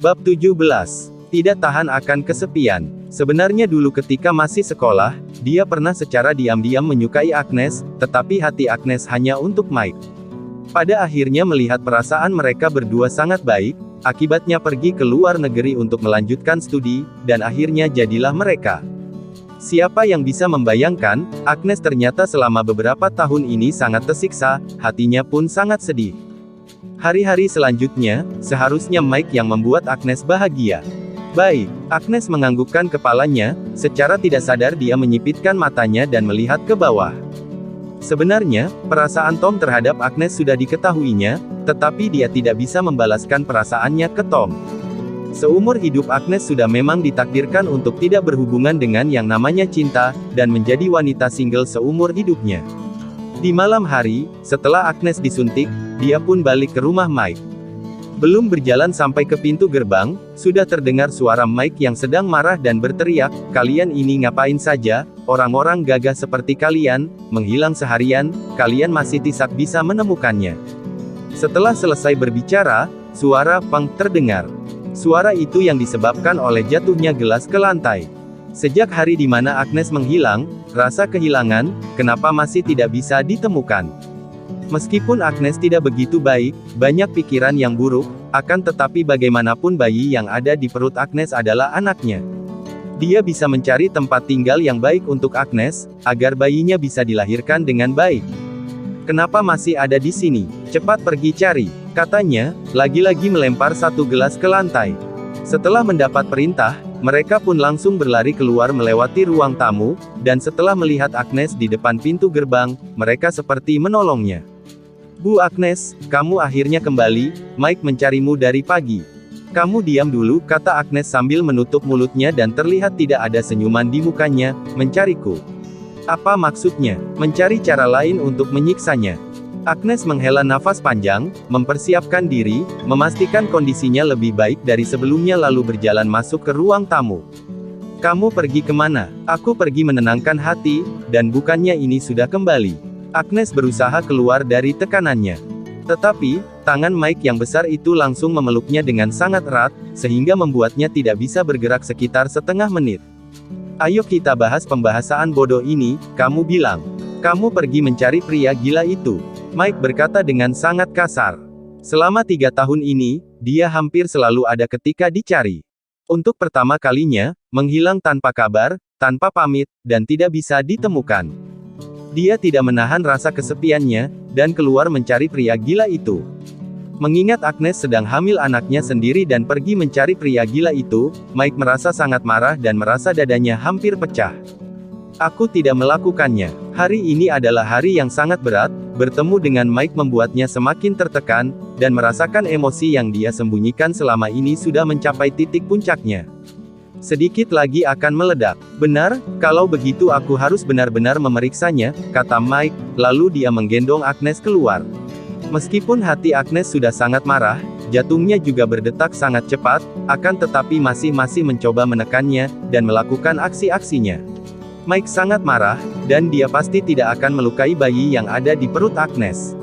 Bab 17. Tidak tahan akan kesepian. Sebenarnya dulu ketika masih sekolah, dia pernah secara diam-diam menyukai Agnes, tetapi hati Agnes hanya untuk Mike. Pada akhirnya melihat perasaan mereka berdua sangat baik, akibatnya pergi ke luar negeri untuk melanjutkan studi, dan akhirnya jadilah mereka. Siapa yang bisa membayangkan, Agnes ternyata selama beberapa tahun ini sangat tersiksa, hatinya pun sangat sedih. Hari-hari selanjutnya, seharusnya Mike yang membuat Agnes bahagia. Baik, Agnes menganggukkan kepalanya, secara tidak sadar dia menyipitkan matanya dan melihat ke bawah. Sebenarnya, perasaan Tom terhadap Agnes sudah diketahuinya, tetapi dia tidak bisa membalaskan perasaannya ke Tom. Seumur hidup Agnes sudah memang ditakdirkan untuk tidak berhubungan dengan yang namanya cinta, dan menjadi wanita single seumur hidupnya. Di malam hari, setelah Agnes disuntik, dia pun balik ke rumah Mike. Belum berjalan sampai ke pintu gerbang, sudah terdengar suara Mike yang sedang marah dan berteriak, "Kalian ini ngapain saja? Orang-orang gagah seperti kalian, menghilang seharian, kalian masih tidak bisa menemukannya." Setelah selesai berbicara, suara "pang" terdengar. Suara itu yang disebabkan oleh jatuhnya gelas ke lantai. Sejak hari di mana Agnes menghilang, rasa kehilangan, kenapa masih tidak bisa ditemukan. Meskipun Agnes tidak begitu baik, banyak pikiran yang buruk, akan tetapi bagaimanapun bayi yang ada di perut Agnes adalah anaknya. Dia bisa mencari tempat tinggal yang baik untuk Agnes, agar bayinya bisa dilahirkan dengan baik. "Kenapa masih ada di sini? Cepat pergi cari," katanya, lagi-lagi melempar satu gelas ke lantai. Setelah mendapat perintah, mereka pun langsung berlari keluar melewati ruang tamu, dan setelah melihat Agnes di depan pintu gerbang, mereka seperti menolongnya. "Bu Agnes, kamu akhirnya kembali, Mike mencarimu dari pagi." "Kamu diam dulu," kata Agnes sambil menutup mulutnya dan terlihat tidak ada senyuman di mukanya. "Mencariku? Apa maksudnya? Mencari cara lain untuk menyiksanya?" Agnes menghela nafas panjang, mempersiapkan diri, memastikan kondisinya lebih baik dari sebelumnya lalu berjalan masuk ke ruang tamu. "Kamu pergi kemana?" "Aku pergi menenangkan hati, dan bukannya ini sudah kembali." Agnes berusaha keluar dari tekanannya. Tetapi, tangan Mike yang besar itu langsung memeluknya dengan sangat erat, sehingga membuatnya tidak bisa bergerak sekitar setengah menit. "Ayo kita bahas pembahasan bodoh ini," kamu bilang. "Kamu pergi mencari pria gila itu," Mike berkata dengan sangat kasar. Selama 3 tahun ini, dia hampir selalu ada ketika dicari. Untuk pertama kalinya, menghilang tanpa kabar, tanpa pamit, dan tidak bisa ditemukan. Dia tidak menahan rasa kesepiannya, dan keluar mencari pria gila itu. Mengingat Agnes sedang hamil anaknya sendiri dan pergi mencari pria gila itu, Mike merasa sangat marah dan merasa dadanya hampir pecah. "Aku tidak melakukannya." Hari ini adalah hari yang sangat berat, bertemu dengan Mike membuatnya semakin tertekan, dan merasakan emosi yang dia sembunyikan selama ini sudah mencapai titik puncaknya. "Sedikit lagi akan meledak." "Benar, kalau begitu aku harus benar-benar memeriksanya," kata Mike, lalu dia menggendong Agnes keluar. Meskipun hati Agnes sudah sangat marah, jantungnya juga berdetak sangat cepat, akan tetapi masih mencoba menekannya, dan melakukan aksi-aksinya. Mike sangat marah, dan dia pasti tidak akan melukai bayi yang ada di perut Agnes.